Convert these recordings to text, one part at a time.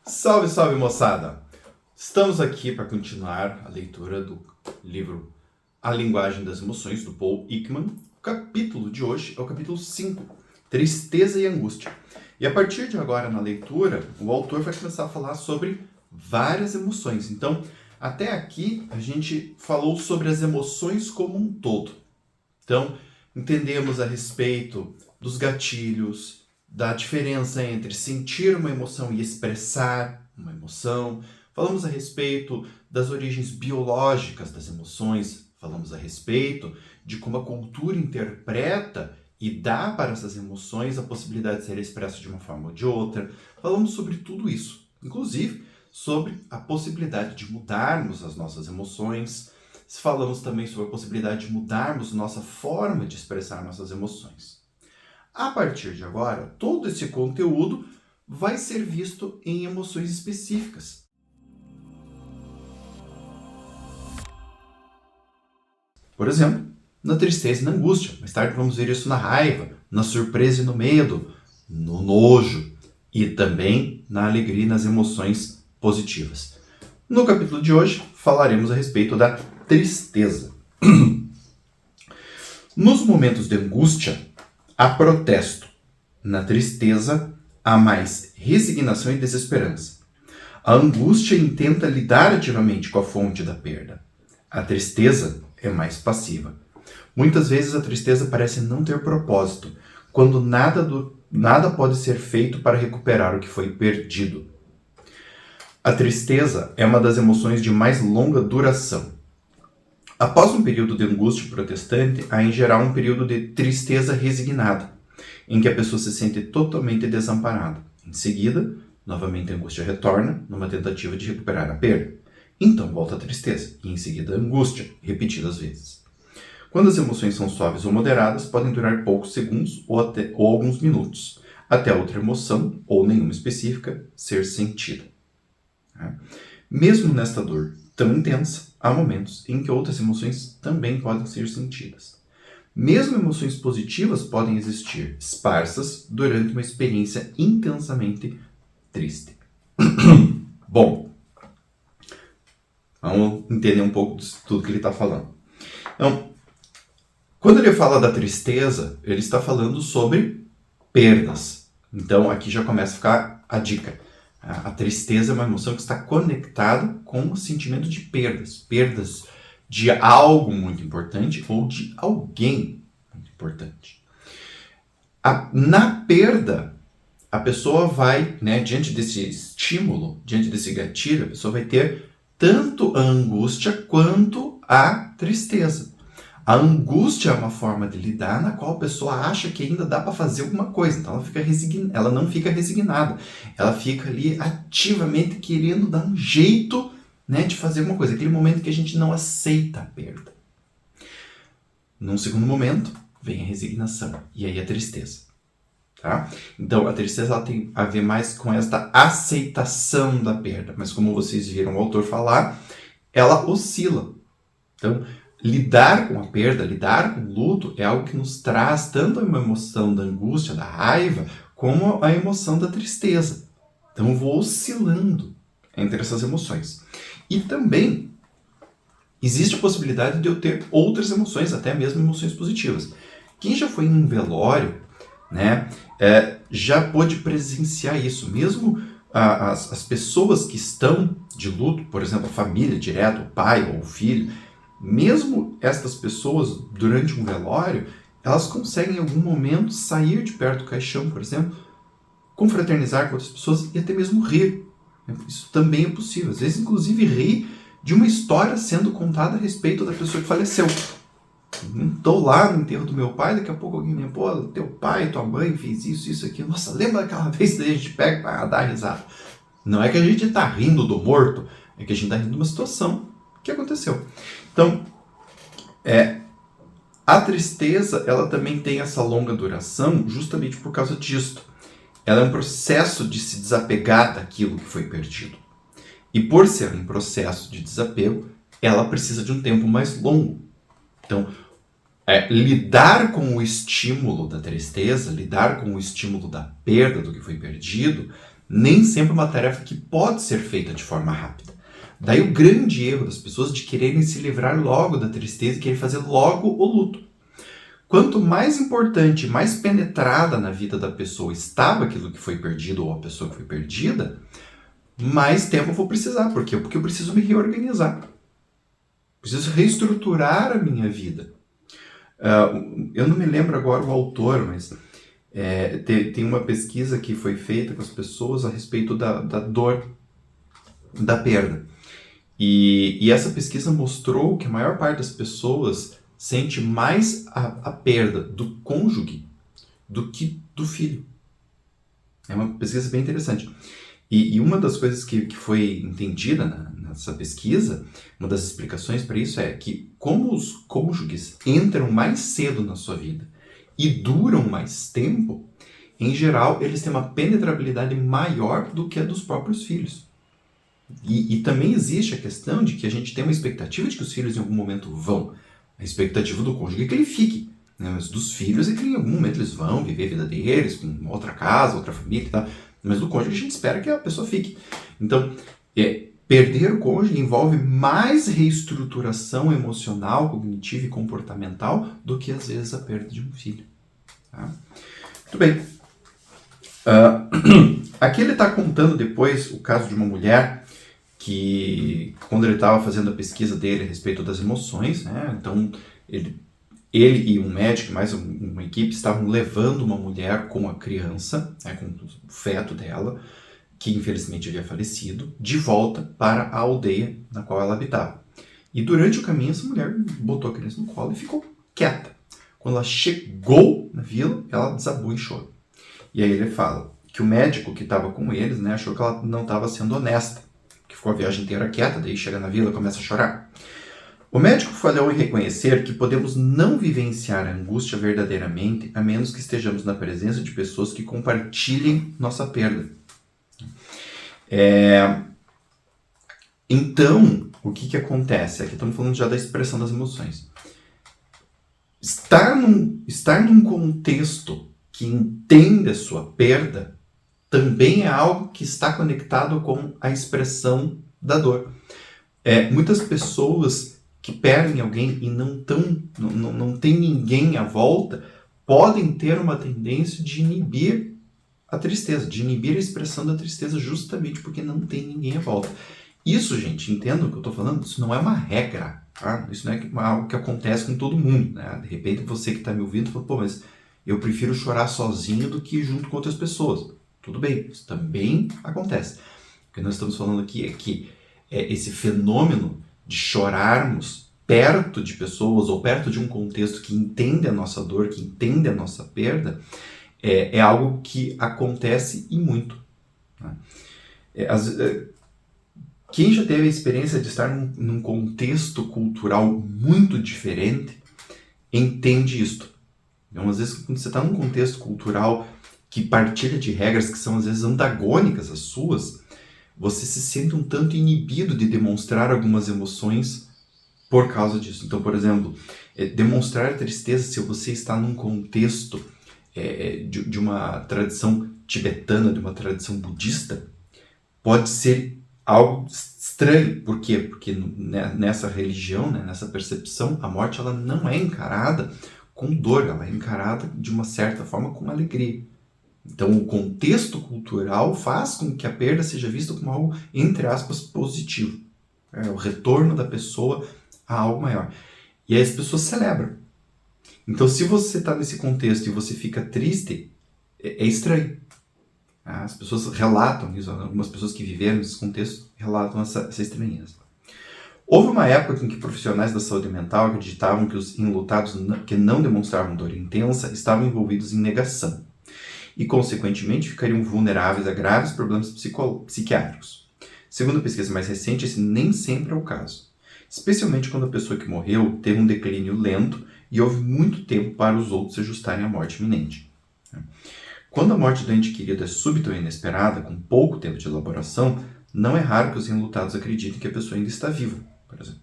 Salve, salve, moçada! Estamos aqui para continuar a leitura do livro A Linguagem das Emoções, do Paul Ekman. O capítulo de hoje é o capítulo 5, Tristeza e Angústia. E a partir de agora, na leitura, o autor vai começar a falar sobre várias emoções. Então, até aqui, a gente falou sobre as emoções como um todo. Então, entendemos a respeito dos gatilhos, da diferença entre sentir uma emoção e expressar uma emoção. Falamos a respeito das origens biológicas das emoções. Falamos a respeito de como a cultura interpreta e dá para essas emoções a possibilidade de ser expressa de uma forma ou de outra. Falamos sobre tudo isso, inclusive sobre a possibilidade de mudarmos as nossas emoções. Falamos também sobre a possibilidade de mudarmos nossa forma de expressar nossas emoções. A partir de agora, todo esse conteúdo vai ser visto em emoções específicas. Por exemplo, na tristeza e na angústia. Mais tarde vamos ver isso na raiva, na surpresa e no medo, no nojo e também na alegria e nas emoções positivas. No capítulo de hoje, falaremos a respeito da tristeza. Nos momentos de angústia, há protesto. Na tristeza, há mais resignação e desesperança. A angústia intenta lidar ativamente com a fonte da perda. A tristeza é mais passiva. Muitas vezes a tristeza parece não ter propósito, quando nada pode ser feito para recuperar o que foi perdido. A tristeza é uma das emoções de mais longa duração. Após um período de angústia protestante, há em geral um período de tristeza resignada, em que a pessoa se sente totalmente desamparada. Em seguida, novamente a angústia retorna, numa tentativa de recuperar a perda. Então volta a tristeza, e em seguida a angústia, repetidas vezes. Quando as emoções são suaves ou moderadas, podem durar poucos segundos ou alguns minutos, até outra emoção, ou nenhuma específica, ser sentida. Mesmo nesta dor tão intensa, há momentos em que outras emoções também podem ser sentidas. Mesmo emoções positivas podem existir esparsas durante uma experiência intensamente triste. Bom, vamos entender um pouco de tudo que ele está falando. Então, quando ele fala da tristeza, ele está falando sobre perdas. Então, aqui já começa a ficar a dica. A tristeza é uma emoção que está conectada com o sentimento de perdas. Perdas de algo muito importante ou de alguém muito importante. Na perda, a pessoa vai, diante desse estímulo, diante desse gatilho, a pessoa vai ter tanto a angústia quanto a tristeza. A angústia é uma forma de lidar na qual a pessoa acha que ainda dá para fazer alguma coisa. Então ela não fica resignada. Ela fica ali ativamente querendo dar um jeito, de fazer alguma coisa. Aquele momento que a gente não aceita a perda. Num segundo momento, vem a resignação. E aí a tristeza. Tá? Então a tristeza ela tem a ver mais com esta aceitação da perda. Mas como vocês viram o autor falar, ela oscila. Então, lidar com a perda, lidar com o luto é algo que nos traz tanto uma emoção da angústia, da raiva, como a emoção da tristeza. Então eu vou oscilando entre essas emoções. E também existe a possibilidade de eu ter outras emoções, até mesmo emoções positivas. Quem já foi em um velório, já pôde presenciar isso. Mesmo as pessoas que estão de luto, por exemplo, a família direta, o pai ou o filho, mesmo estas pessoas, durante um velório, elas conseguem em algum momento sair de perto do caixão, por exemplo, confraternizar com outras pessoas e até mesmo rir. Isso também é possível. Às vezes, inclusive, rir de uma história sendo contada a respeito da pessoa que faleceu. Estou lá no enterro do meu pai, daqui a pouco alguém me pô, teu pai, tua mãe fez isso, aquilo. Nossa, lembra daquela vez que a gente pega para dar risada? Não é que a gente está rindo do morto, é que a gente está rindo de uma situação que aconteceu. Então, a tristeza, ela também tem essa longa duração justamente por causa disso. Ela é um processo de se desapegar daquilo que foi perdido. E por ser um processo de desapego, ela precisa de um tempo mais longo. Então, lidar com o estímulo da tristeza, lidar com o estímulo da perda do que foi perdido, Nem sempre uma tarefa que pode ser feita de forma rápida. Daí o grande erro das pessoas de quererem se livrar logo da tristeza e querer fazer logo o luto. Quanto mais importante, mais penetrada na vida da pessoa estava aquilo que foi perdido ou a pessoa que foi perdida, mais tempo eu vou precisar. Por quê? Porque eu preciso me reorganizar. Preciso reestruturar a minha vida. Eu não me lembro agora o autor, mas tem uma pesquisa que foi feita com as pessoas a respeito da dor, da perda. E essa pesquisa mostrou que a maior parte das pessoas sente mais a perda do cônjuge do que do filho. É uma pesquisa bem interessante. E uma das coisas que foi entendida nessa pesquisa, uma das explicações para isso é que como os cônjuges entram mais cedo na sua vida e duram mais tempo, em geral eles têm uma penetrabilidade maior do que a dos próprios filhos. E também existe a questão de que a gente tem uma expectativa de que os filhos em algum momento vão. A expectativa do cônjuge é que ele fique. Né? Mas dos filhos é que em algum momento eles vão viver a vida deles, com outra casa, outra família e tal. Mas do cônjuge a gente espera que a pessoa fique. Então, perder o cônjuge envolve mais reestruturação emocional, cognitiva e comportamental do que às vezes a perda de um filho. Tá? Muito bem. Aqui ele está contando depois o caso de uma mulher que, quando ele estava fazendo a pesquisa dele a respeito das emoções, né, então ele e um médico, mais uma equipe, estavam levando uma mulher com a criança, né, com o feto dela, que infelizmente havia falecido, de volta para a aldeia na qual ela habitava. E durante o caminho, essa mulher botou a criança no colo e ficou quieta. Quando ela chegou na vila, ela desabou em choro. E aí ele fala que o médico que estava com eles, né, achou que ela não estava sendo honesta, que ficou a viagem inteira quieta, daí chega na vila e começa a chorar. O médico falhou em reconhecer que podemos não vivenciar a angústia verdadeiramente a menos que estejamos na presença de pessoas que compartilhem nossa perda. Então, o que acontece? Aqui estamos falando já da expressão das emoções. Estar num contexto que entende a sua perda também é algo que está conectado com a expressão da dor. Muitas pessoas que perdem alguém e não tem ninguém à volta podem ter uma tendência de inibir a tristeza, de inibir a expressão da tristeza justamente porque não tem ninguém à volta. Isso, gente, entendam o que eu estou falando, isso não é uma regra, tá? Isso não é algo que acontece com todo mundo, né? De repente você que está me ouvindo fala, pô, mas eu prefiro chorar sozinho do que junto com outras pessoas. Tudo bem, isso também acontece. O que nós estamos falando aqui é que esse fenômeno de chorarmos perto de pessoas ou perto de um contexto que entende a nossa dor, que entende a nossa perda, é algo que acontece e muito. Né? Quem já teve a experiência de estar num contexto cultural muito diferente, entende isto. Então, às vezes, quando você está num contexto cultural que partilha de regras que são, às vezes, antagônicas às suas, você se sente um tanto inibido de demonstrar algumas emoções por causa disso. Então, por exemplo, demonstrar tristeza se você está num contexto de uma tradição tibetana, de uma tradição budista, pode ser algo estranho. Por quê? Porque nessa religião, né, nessa percepção, a morte ela não é encarada com dor, ela é encarada de uma certa forma com alegria. Então, o contexto cultural faz com que a perda seja vista como algo, entre aspas, positivo. É o retorno da pessoa a algo maior. E aí as pessoas celebram. Então, se você está nesse contexto e você fica triste, é estranho. As pessoas relatam isso, algumas pessoas que viveram nesse contexto relatam essa estranheza. Houve uma época em que profissionais da saúde mental acreditavam que os enlutados que não demonstravam dor intensa estavam envolvidos em negação e, consequentemente, ficariam vulneráveis a graves problemas psiquiátricos. Segundo a pesquisa mais recente, esse nem sempre é o caso, especialmente quando a pessoa que morreu teve um declínio lento e houve muito tempo para os outros se ajustarem à morte iminente. Quando a morte do ente querido é súbita ou inesperada, com pouco tempo de elaboração, não é raro que os enlutados acreditem que a pessoa ainda está viva, por exemplo.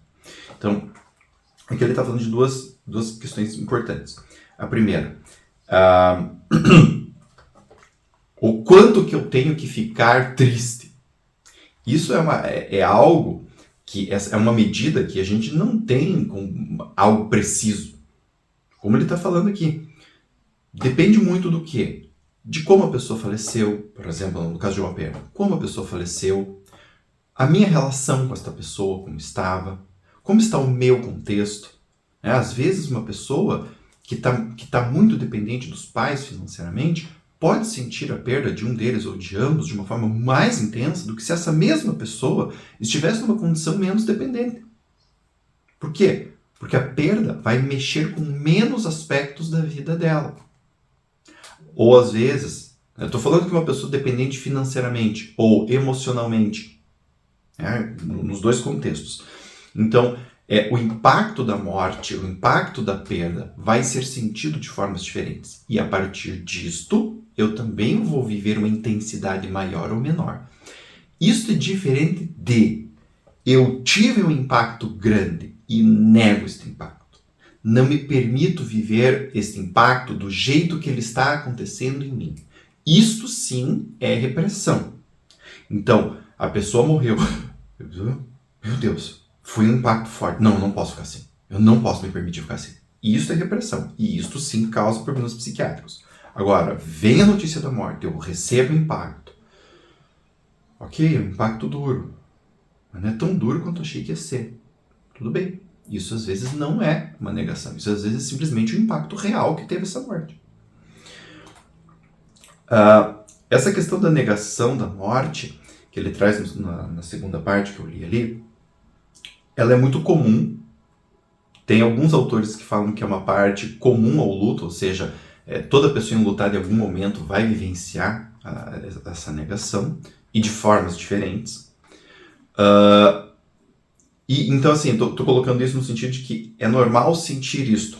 Então, aqui ele está falando de duas questões importantes. A primeira, ou quanto que eu tenho que ficar triste. Isso é algo que é uma medida que a gente não tem com algo preciso. Como ele está falando aqui, depende muito do quê? De como a pessoa faleceu, por exemplo, no caso de uma perda, como a pessoa faleceu, a minha relação com esta pessoa, como está o meu contexto. Às vezes uma pessoa que tá muito dependente dos pais financeiramente pode sentir a perda de um deles ou de ambos de uma forma mais intensa do que se essa mesma pessoa estivesse numa condição menos dependente. Por quê? Porque a perda vai mexer com menos aspectos da vida dela. Ou às vezes, eu estou falando que uma pessoa dependente financeiramente ou emocionalmente, nos dois contextos. Então, o impacto da morte, o impacto da perda vai ser sentido de formas diferentes. E a partir disto, eu também vou viver uma intensidade maior ou menor. Isto é diferente de eu tive um impacto grande e nego este impacto. Não me permito viver este impacto do jeito que ele está acontecendo em mim. Isto sim é repressão. Então, a pessoa morreu. Meu Deus, foi um impacto forte. Não, eu não posso ficar assim. Eu não posso me permitir ficar assim. Isso é repressão. E isto sim causa problemas psiquiátricos. Agora, vem a notícia da morte, eu recebo o impacto. Ok, é um impacto duro. Mas não é tão duro quanto eu achei que ia ser. Tudo bem. Isso às vezes não é uma negação. Isso às vezes é simplesmente o impacto real que teve essa morte. Essa questão da negação da morte, que ele traz na segunda parte que eu li ali, ela é muito comum. Tem alguns autores que falam que é uma parte comum ao luto, ou seja, toda pessoa enlutada em algum momento vai vivenciar essa negação, e de formas diferentes. E então, assim, estou colocando isso no sentido de que é normal sentir isto,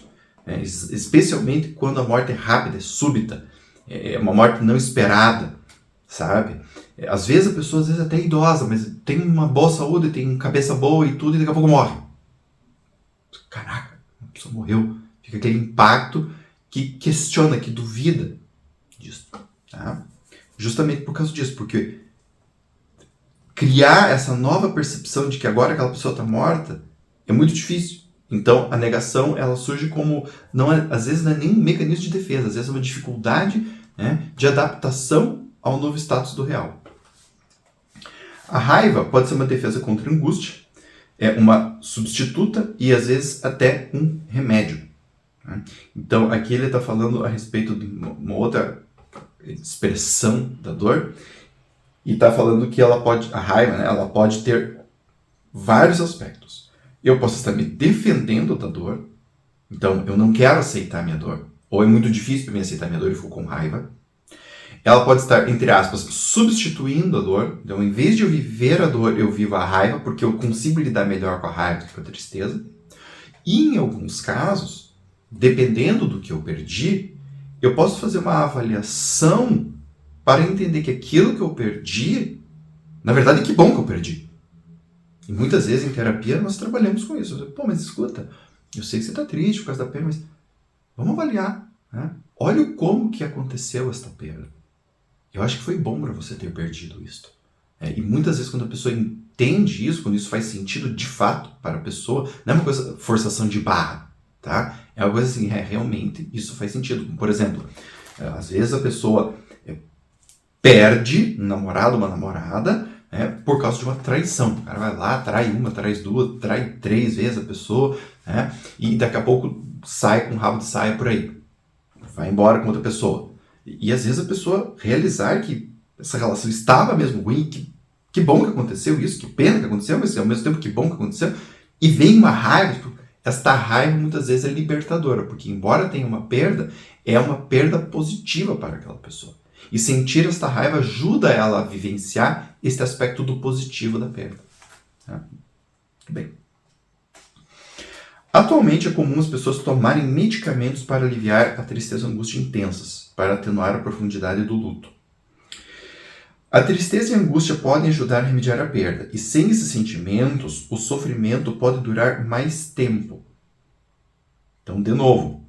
especialmente quando a morte é rápida, é súbita, é uma morte não esperada, sabe? Às vezes a pessoa até é idosa, mas tem uma boa saúde, tem cabeça boa e tudo, e daqui a pouco morre. Caraca, a pessoa morreu. Fica aquele impacto que questiona, que duvida disso. Tá? Justamente por causa disso, porque criar essa nova percepção de que agora aquela pessoa está morta é muito difícil. Então, a negação ela surge como, às vezes não é nem um mecanismo de defesa, às vezes é uma dificuldade, de adaptação ao novo status do real. A raiva pode ser uma defesa contra a angústia, é uma substituta e às vezes até um remédio. Então, aqui ele está falando a respeito de uma outra expressão da dor, e está falando que a raiva, ela pode ter vários aspectos. Eu posso estar me defendendo da dor, então eu não quero aceitar a minha dor, ou é muito difícil para mim aceitar a minha dor e fico com raiva. Ela pode estar, entre aspas, substituindo a dor, então em vez de eu viver a dor, eu vivo a raiva, porque eu consigo lidar melhor com a raiva do que com a tristeza. E em alguns casos, dependendo do que eu perdi, eu posso fazer uma avaliação para entender que aquilo que eu perdi, na verdade, que bom que eu perdi. E muitas vezes em terapia nós trabalhamos com isso. Pô, mas escuta, eu sei que você está triste por causa da perda, mas vamos avaliar. Olha como que aconteceu esta perda. Eu acho que foi bom para você ter perdido isso. E muitas vezes quando a pessoa entende isso, quando isso faz sentido de fato para a pessoa, não é uma coisa forçação de barra, tá? É uma coisa assim, realmente isso faz sentido. Por exemplo, às vezes a pessoa perde um namorado, uma namorada, por causa de uma traição. O cara vai lá, trai uma, trai duas, trai 3 vezes a pessoa, e daqui a pouco sai com um rabo de saia por aí. Vai embora com outra pessoa. E às vezes a pessoa realizar que essa relação estava mesmo ruim, que bom que aconteceu isso, que pena que aconteceu, mas ao mesmo tempo que bom que aconteceu, e vem uma raiva, esta raiva muitas vezes é libertadora, porque embora tenha uma perda, é uma perda positiva para aquela pessoa. E sentir esta raiva ajuda ela a vivenciar este aspecto do positivo da perda. Bem. Atualmente é comum as pessoas tomarem medicamentos para aliviar a tristeza e a angústia intensas, para atenuar a profundidade do luto. A tristeza e a angústia podem ajudar a remediar a perda, e sem esses sentimentos, o sofrimento pode durar mais tempo. Então, de novo,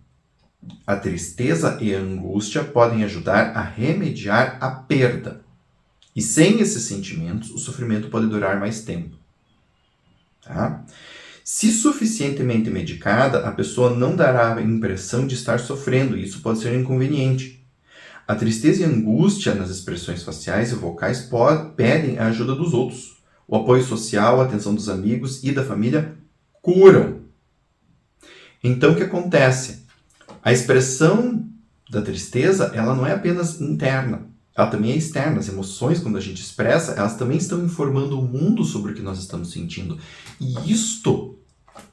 A tristeza e a angústia podem ajudar a remediar a perda. E sem esses sentimentos, o sofrimento pode durar mais tempo. Tá? Se suficientemente medicada, a pessoa não dará a impressão de estar sofrendo, e isso pode ser inconveniente. A tristeza e a angústia nas expressões faciais e vocais pedem a ajuda dos outros. O apoio social, a atenção dos amigos e da família curam. Então, o que acontece? A expressão da tristeza, ela não é apenas interna, ela também é externa. As emoções, quando a gente expressa, elas também estão informando o mundo sobre o que nós estamos sentindo. E isto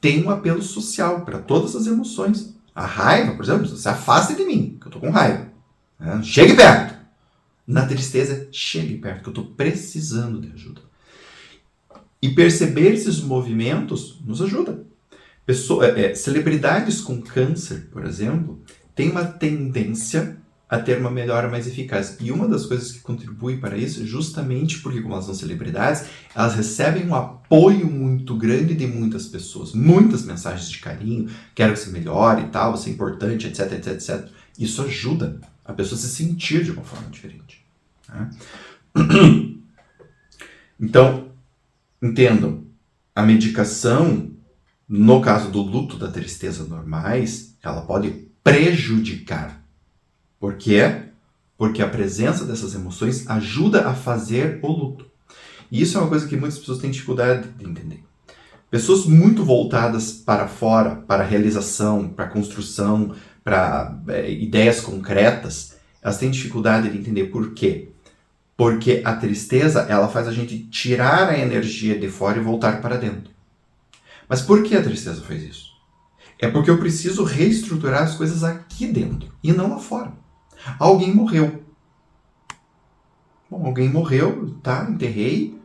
tem um apelo social para todas as emoções. A raiva, por exemplo, se afasta de mim, que eu estou com raiva. Chegue perto. Na tristeza, chegue perto, que eu estou precisando de ajuda. E perceber esses movimentos nos ajuda. Celebridades com câncer, por exemplo, têm uma tendência a ter uma melhora mais eficaz. E uma das coisas que contribui para isso é justamente porque, como elas são celebridades, elas recebem um apoio muito grande de muitas pessoas. Muitas mensagens de carinho, quero que você melhore e tal, você é importante, etc, etc, etc. Isso ajuda a pessoa a se sentir de uma forma diferente. Né? Então, entendam, a medicação, no caso do luto, da tristeza normais, ela pode prejudicar. Por quê? Porque a presença dessas emoções ajuda a fazer o luto. E isso é uma coisa que muitas pessoas têm dificuldade de entender. Pessoas muito voltadas para fora, para a realização, para a construção, para ideias concretas, elas têm dificuldade de entender por quê. Porque a tristeza, ela faz a gente tirar a energia de fora e voltar para dentro. Mas por que a tristeza faz isso? É porque eu preciso reestruturar as coisas aqui dentro e não lá fora. Alguém morreu. Bom, alguém morreu, tá? Enterrei.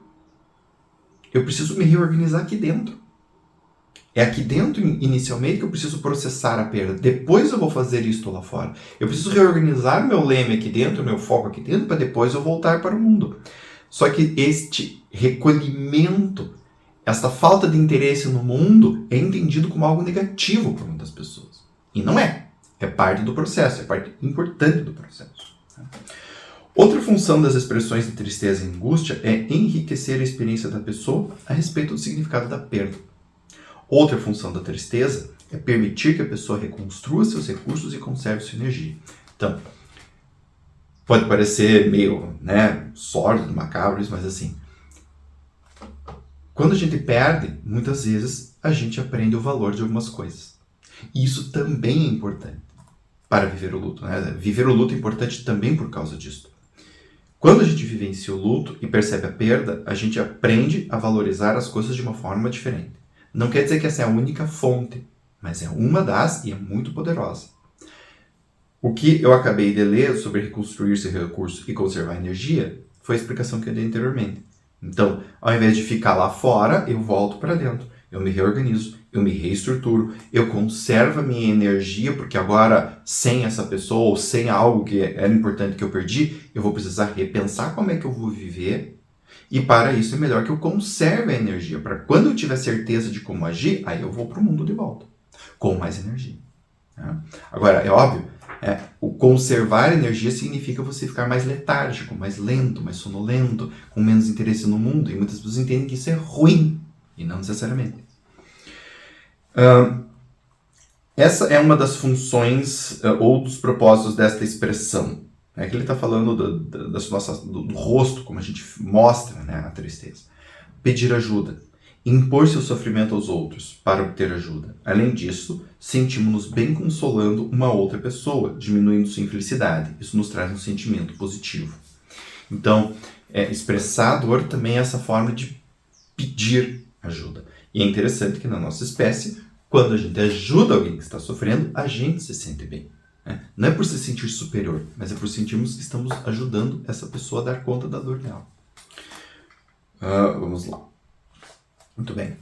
Eu preciso me reorganizar aqui dentro. É aqui dentro, inicialmente, que eu preciso processar a perda. Depois eu vou fazer isso lá fora. Eu preciso reorganizar o meu leme aqui dentro, o meu foco aqui dentro, para depois eu voltar para o mundo. Só que este recolhimento, esta falta de interesse no mundo, é entendido como algo negativo por muitas pessoas. E não é. É parte do processo, é parte importante do processo. Outra função das expressões de tristeza e angústia é enriquecer a experiência da pessoa a respeito do significado da perda. Outra função da tristeza é permitir que a pessoa reconstrua seus recursos e conserve sua energia. Então, pode parecer meio, sórdido, macabro, mas assim, quando a gente perde, muitas vezes a gente aprende o valor de algumas coisas. E isso também é importante para viver o luto. Viver o luto é importante também por causa disso. Quando a gente vivencia o luto e percebe a perda, a gente aprende a valorizar as coisas de uma forma diferente. Não quer dizer que essa é a única fonte, mas é uma das e é muito poderosa. O que eu acabei de ler sobre reconstruir seu recurso e conservar energia foi a explicação que eu dei anteriormente. Então, ao invés de ficar lá fora, eu volto para dentro. Eu me reorganizo, eu me reestruturo, eu conservo a minha energia, porque agora, sem essa pessoa ou sem algo que era importante que eu perdi, eu vou precisar repensar como é que eu vou viver. E para isso é melhor que eu conserve a energia, para quando eu tiver certeza de como agir, aí eu vou para o mundo de volta, com mais energia. Agora, é óbvio, o conservar energia significa você ficar mais letárgico, mais lento, mais sonolento, com menos interesse no mundo, e muitas pessoas entendem que isso é ruim, e não necessariamente. Essa é uma das funções ou dos propósitos desta expressão. Que ele está falando do rosto, como a gente mostra a tristeza. Pedir ajuda. Impor seu sofrimento aos outros para obter ajuda. Além disso, sentimos-nos bem consolando uma outra pessoa, diminuindo sua infelicidade. Isso nos traz um sentimento positivo. Então, expressar a dor também é essa forma de pedir ajuda. E é interessante que na nossa espécie, quando a gente ajuda alguém que está sofrendo, a gente se sente bem. Não é por se sentir superior, mas é por sentirmos que estamos ajudando essa pessoa a dar conta da dor dela. Vamos lá. Muito bem.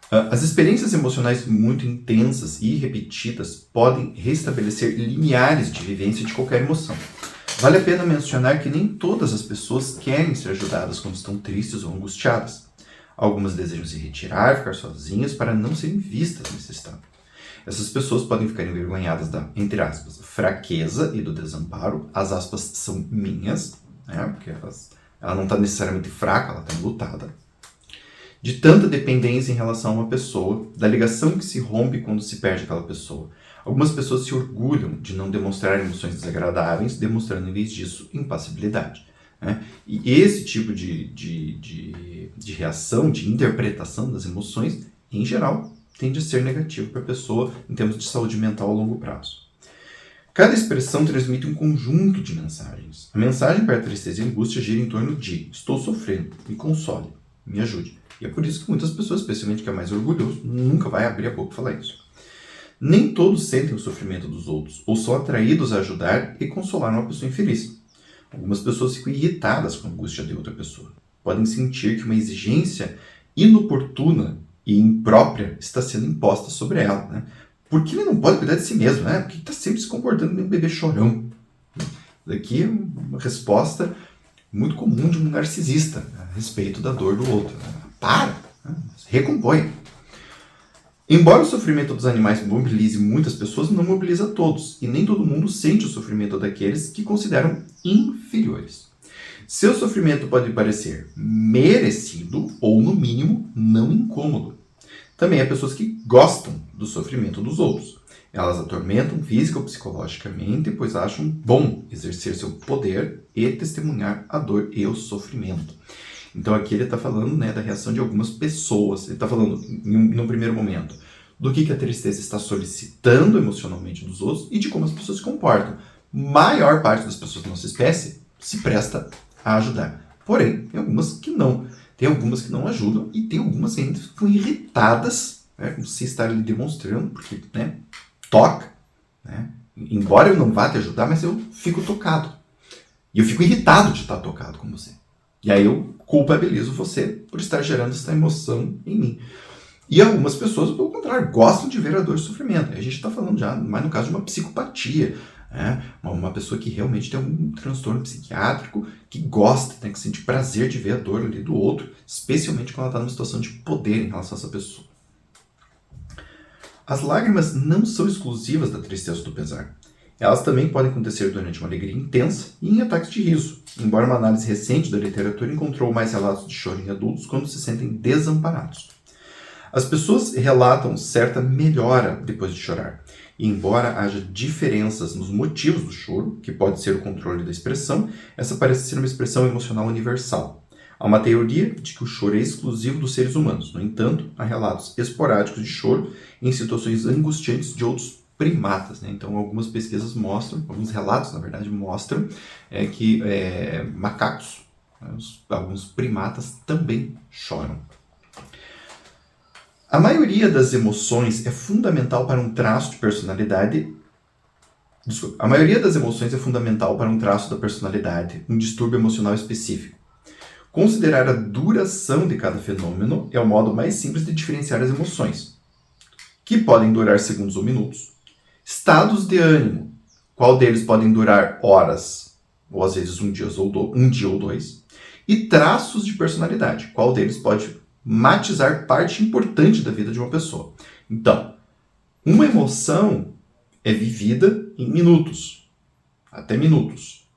As experiências emocionais muito intensas e repetidas podem restabelecer limiares de vivência de qualquer emoção. Vale a pena mencionar que nem todas as pessoas querem ser ajudadas quando estão tristes ou angustiadas. Algumas desejam se retirar, ficar sozinhas para não serem vistas nesse estado. Essas pessoas podem ficar envergonhadas da, entre aspas, fraqueza e do desamparo. As aspas são minhas, né? Porque ela não está necessariamente fraca, ela está enlutada. De tanta dependência em relação a uma pessoa, da ligação que se rompe quando se perde aquela pessoa. Algumas pessoas se orgulham de não demonstrar emoções desagradáveis, demonstrando, em vez disso, impassibilidade. Né? E esse tipo de reação, de interpretação das emoções, em geral, tende a ser negativo para a pessoa em termos de saúde mental a longo prazo. Cada expressão transmite um conjunto de mensagens. A mensagem para a tristeza e a angústia gira em torno de: estou sofrendo, me console, me ajude. E é por isso que muitas pessoas, especialmente quem é mais orgulhoso, nunca vai abrir a boca e falar isso. Nem todos sentem o sofrimento dos outros, ou são atraídos a ajudar e consolar uma pessoa infeliz. Algumas pessoas ficam irritadas com a angústia de outra pessoa. Podem sentir que uma exigência inoportuna e imprópria está sendo imposta sobre ela. Né? Por que ele não pode cuidar de si mesmo? Né? Porque está sempre se comportando como um bebê chorão. Daqui é uma resposta muito comum de um narcisista a respeito da dor do outro. Né? Para! Né? Recompõe. Embora o sofrimento dos animais mobilize muitas pessoas, não mobiliza todos. E nem todo mundo sente o sofrimento daqueles que consideram inferiores. Seu sofrimento pode parecer merecido ou, no mínimo, não incômodo. Também há pessoas que gostam do sofrimento dos outros. Elas atormentam física ou psicologicamente, pois acham bom exercer seu poder e testemunhar a dor e o sofrimento. Então aqui ele está falando, né, da reação de algumas pessoas. Ele está falando, no primeiro momento, do que a tristeza está solicitando emocionalmente dos outros e de como as pessoas se comportam. Maior parte das pessoas da nossa espécie se presta a ajudar. Porém, tem algumas que não. Tem algumas que não ajudam e tem algumas que ainda ficam irritadas, né, como se estar ali demonstrando, porque, né, toca. Né? Embora eu não vá te ajudar, mas eu fico tocado. E eu fico irritado de estar tocado com você. E aí eu culpabilizo você por estar gerando essa emoção em mim. E algumas pessoas, pelo contrário, gostam de ver a dor e o sofrimento. E a gente está falando já, mais no caso de uma psicopatia. Né? Uma pessoa que realmente tem um transtorno psiquiátrico, que gosta, tem que sentir prazer de ver a dor ali do outro, especialmente quando ela está numa situação de poder em relação a essa pessoa. As lágrimas não são exclusivas da tristeza ou do pesar. Elas também podem acontecer durante uma alegria intensa e em ataques de riso, embora uma análise recente da literatura encontrou mais relatos de choro em adultos quando se sentem desamparados. As pessoas relatam certa melhora depois de chorar, e embora haja diferenças nos motivos do choro, que pode ser o controle da expressão, essa parece ser uma expressão emocional universal. Há uma teoria de que o choro é exclusivo dos seres humanos. No entanto, há relatos esporádicos de choro em situações angustiantes de outros primatas. Né? Então, algumas pesquisas mostram, alguns relatos, na verdade, mostram que macacos, né, alguns primatas também choram. A maioria das emoções é fundamental para um traço de personalidade. A maioria das emoções é fundamental para um traço da personalidade, um distúrbio emocional específico. Considerar a duração de cada fenômeno é o modo mais simples de diferenciar as emoções, que podem durar segundos ou minutos. Estados de ânimo, qual deles podem durar horas, ou às vezes um dia ou dois. E traços de personalidade, qual deles pode matizar parte importante da vida de uma pessoa. Então, uma emoção é vivida em minutos, até minutos.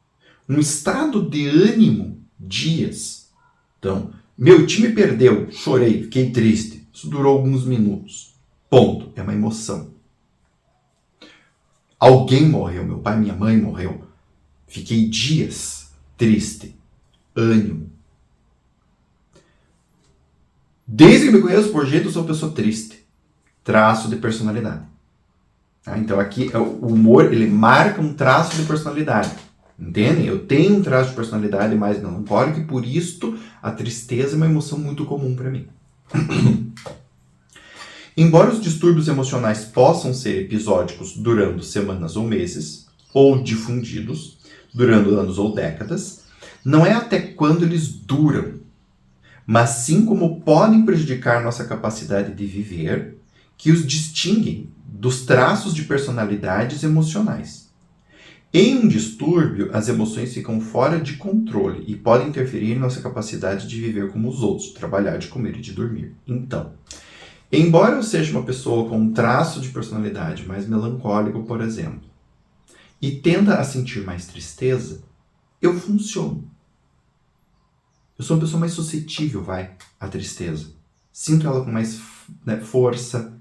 Um estado de ânimo, dias. Então, meu time perdeu, chorei, fiquei triste. Isso durou alguns minutos. Ponto. É uma emoção. Alguém morreu, meu pai, minha mãe morreu. Fiquei dias triste. Ânimo. Desde que me conheço por jeito, eu sou uma pessoa triste. Traço de personalidade. Então aqui o humor, ele marca um traço de personalidade. Entendem? Eu tenho um traço de personalidade mais melancólico e por isto a tristeza é uma emoção muito comum para mim. Embora os distúrbios emocionais possam ser episódicos durando semanas ou meses, ou difundidos durando anos ou décadas, não é até quando eles duram, mas sim como podem prejudicar nossa capacidade de viver, que os distinguem dos traços de personalidades emocionais. Em um distúrbio, as emoções ficam fora de controle e podem interferir em nossa capacidade de viver como os outros, trabalhar, de comer e de dormir. Então, Embora eu seja uma pessoa com um traço de personalidade mais melancólico, por exemplo, e tenda a sentir mais tristeza, eu funciono. Eu sou uma pessoa mais suscetível, à tristeza. Sinto ela com mais força,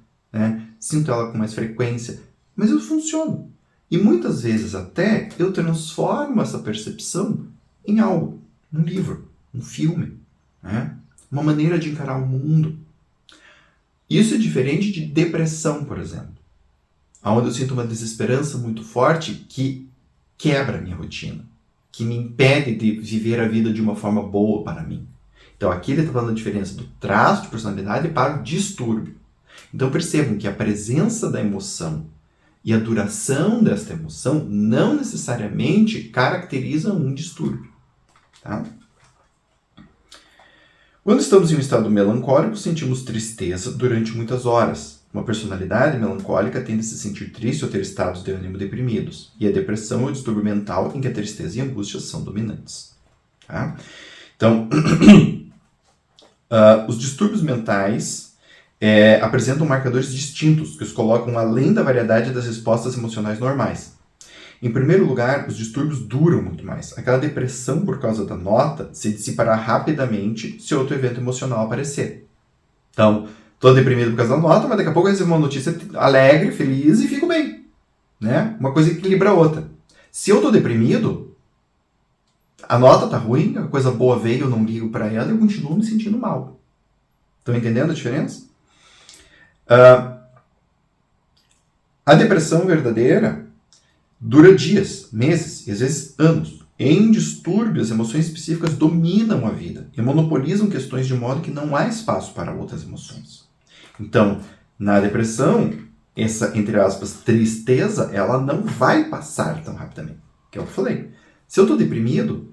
sinto ela com mais frequência, mas eu funciono. E muitas vezes até eu transformo essa percepção em algo, um livro, um filme, uma maneira de encarar o mundo. Isso é diferente de depressão, por exemplo, onde eu sinto uma desesperança muito forte que quebra a minha rotina, que me impede de viver a vida de uma forma boa para mim. Então aqui ele está falando da diferença do traço de personalidade para o distúrbio. Então percebam que a presença da emoção e a duração desta emoção não necessariamente caracterizam um distúrbio. Tá? Quando estamos em um estado melancólico, sentimos tristeza durante muitas horas. Uma personalidade melancólica tende a se sentir triste ou ter estados de ânimo deprimidos. E a depressão é um distúrbio mental em que a tristeza e a angústia são dominantes. Tá? Então, os distúrbios mentais apresentam marcadores distintos que os colocam além da variedade das respostas emocionais normais. Em primeiro lugar, os distúrbios duram muito mais. Aquela depressão por causa da nota se dissipará rapidamente se outro evento emocional aparecer. Então, estou deprimido por causa da nota, mas daqui a pouco eu recebo uma notícia alegre, feliz e fico bem. Uma coisa equilibra a outra. Se eu estou deprimido, a nota está ruim, a coisa boa veio, eu não ligo para ela e eu continuo me sentindo mal. Estão entendendo a diferença? A depressão verdadeira dura dias, meses e às vezes anos. Em distúrbios, as emoções específicas dominam a vida e monopolizam questões de modo que não há espaço para outras emoções. Então, na depressão, essa, entre aspas, tristeza, ela não vai passar tão rapidamente. Que é o que eu falei. Se eu estou deprimido,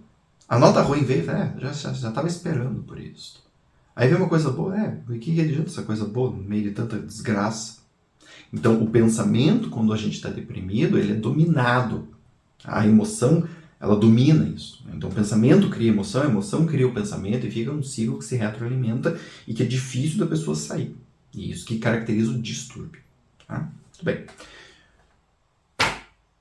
a nota ruim veio, já estava esperando por isso. Aí vem uma coisa boa, o que adianta essa coisa boa no meio de tanta desgraça? Então, o pensamento, quando a gente está deprimido, ele é dominado. A emoção, ela domina isso. Então, o pensamento cria a emoção cria o pensamento e fica um ciclo que se retroalimenta e que é difícil da pessoa sair. E isso que caracteriza o distúrbio. Tá? Tudo bem.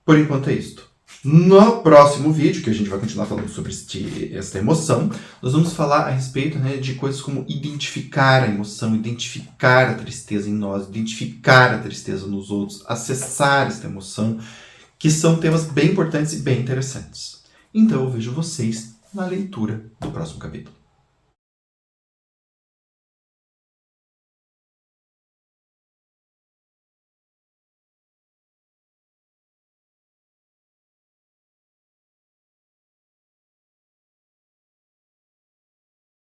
Por enquanto é isto. No próximo vídeo, que a gente vai continuar falando sobre essa emoção, nós vamos falar a respeito de coisas como identificar a emoção, identificar a tristeza em nós, identificar a tristeza nos outros, acessar esta emoção, que são temas bem importantes e bem interessantes. Então eu vejo vocês na leitura do próximo capítulo.